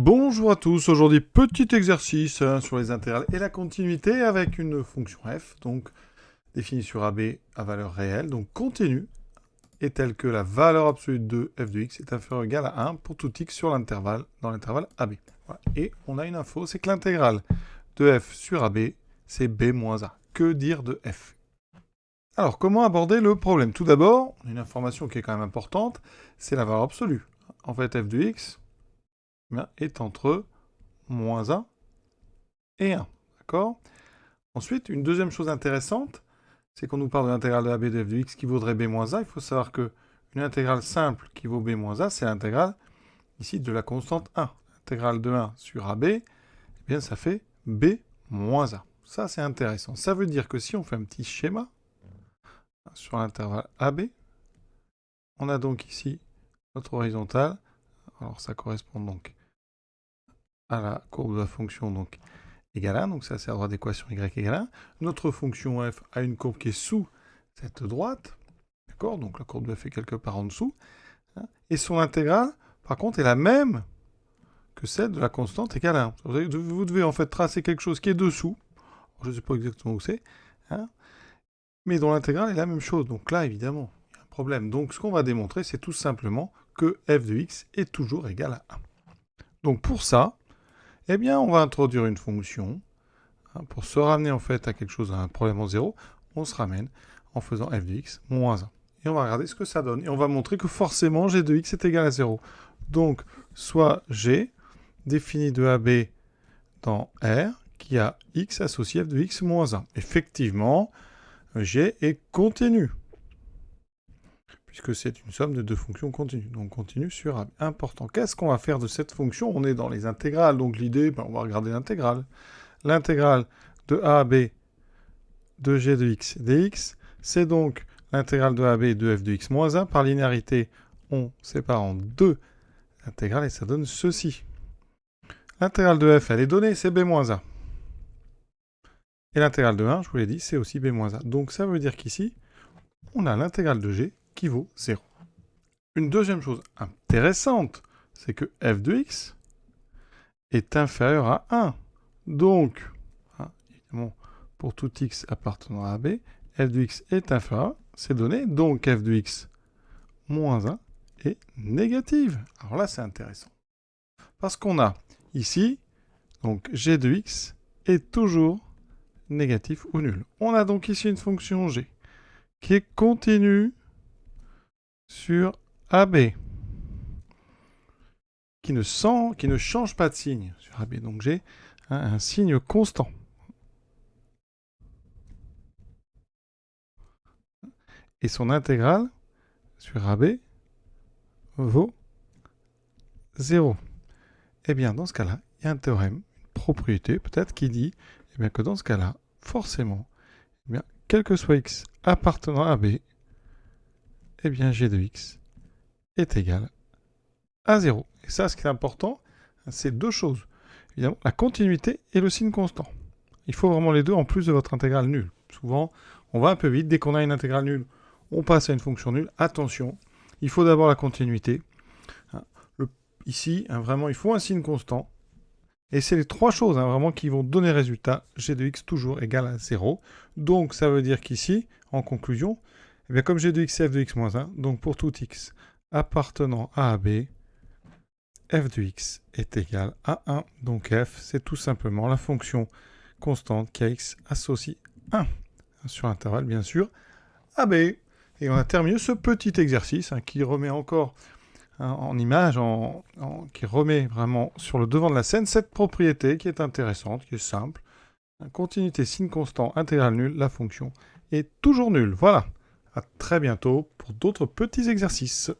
Bonjour à tous, aujourd'hui petit exercice sur les intégrales et la continuité avec une fonction f, donc définie sur AB à valeur réelle, donc continue, est telle que la valeur absolue de f de x est inférieure ou égale à 1 pour tout x sur l'intervalle, dans l'intervalle AB. Voilà. Et on a une info, c'est que l'intégrale de f sur AB, c'est b moins a. Que dire de f? Alors, comment aborder le problème? Tout d'abord, une information qui est quand même importante, c'est la valeur absolue. En fait, f de x est entre moins 1 et 1. D'accord? Ensuite, une deuxième chose intéressante, c'est qu'on nous parle de l'intégrale de AB de f de x qui vaudrait b moins a. Il faut savoir que une intégrale simple qui vaut b moins a, c'est l'intégrale ici de la constante 1. L'intégrale de 1 sur AB, eh bien ça fait b moins a. Ça, c'est intéressant. Ça veut dire que si on fait un petit schéma sur l'intervalle AB, on a donc ici notre horizontale. Alors ça correspond donc à la courbe de la fonction donc égale 1, donc ça c'est la droite d'équation y égale 1. Notre fonction f a une courbe qui est sous cette droite, d'accord? Donc la courbe de f est quelque part en dessous. Hein, et son intégrale, par contre, est la même que celle de la constante égale 1. Vous devez en fait tracer quelque chose qui est dessous, je ne sais pas exactement où c'est, hein, mais dont l'intégrale est la même chose. Donc là, évidemment, il y a un problème. Donc ce qu'on va démontrer, c'est tout simplement que f de x est toujours égal à 1. Donc pour ça, eh bien, on va introduire une fonction. Pour se ramener en fait à quelque chose, à un problème en 0, on se ramène en faisant f de x moins 1. Et on va regarder ce que ça donne. Et on va montrer que forcément g de x est égal à 0. Donc, soit g défini de AB dans R qui a x associé f de x moins 1. Effectivement, g est continu, puisque c'est une somme de deux fonctions continues. Donc continue sur AB. Important. Qu'est-ce qu'on va faire de cette fonction? On est dans les intégrales, donc l'idée, on va regarder l'intégrale. L'intégrale de a à b de g de x dx, c'est donc l'intégrale de a à b de f de x moins 1. Par linéarité, on sépare en deux intégrales et ça donne ceci. L'intégrale de f, elle est donnée, c'est b moins 1. Et l'intégrale de 1, je vous l'ai dit, c'est aussi b moins 1. Donc ça veut dire qu'ici, on a l'intégrale de g qui vaut 0. Une deuxième chose intéressante, c'est que f de x est inférieur à 1. Donc, évidemment, pour tout x appartenant à AB, f de x est inférieur, c'est donné, donc f de x moins 1 est négative. Alors là, c'est intéressant. Parce qu'on a ici, donc g de x est toujours négatif ou nul. On a donc ici une fonction g qui est continue sur AB, qui ne change pas de signe sur AB. Donc j'ai un signe constant. Et son intégrale sur AB vaut 0. Eh bien, dans ce cas-là, il y a un théorème, une propriété peut-être, qui dit eh bien, que dans ce cas-là, forcément, eh bien, quel que soit x appartenant à B, eh bien, g de x est égal à 0. Et ça, ce qui est important, c'est deux choses. Évidemment, la continuité et le signe constant. Il faut vraiment les deux en plus de votre intégrale nulle. Souvent, on va un peu vite. Dès qu'on a une intégrale nulle, on passe à une fonction nulle. Attention, il faut d'abord la continuité. Ici, vraiment, il faut un signe constant. Et c'est les trois choses vraiment qui vont donner résultat. G de x toujours égal à 0. Donc, ça veut dire qu'ici, en conclusion, eh bien, comme g de x c'est f de x moins 1, donc pour tout x appartenant à AB, f de x est égal à 1. Donc f, c'est tout simplement la fonction constante qui a x associe 1 sur l'intervalle, bien sûr, AB. Et on a terminé ce petit exercice qui remet encore en image, qui remet vraiment sur le devant de la scène cette propriété qui est intéressante, qui est simple. Continuité signe constant, intégrale nulle, la fonction est toujours nulle. Voilà. À très bientôt pour d'autres petits exercices.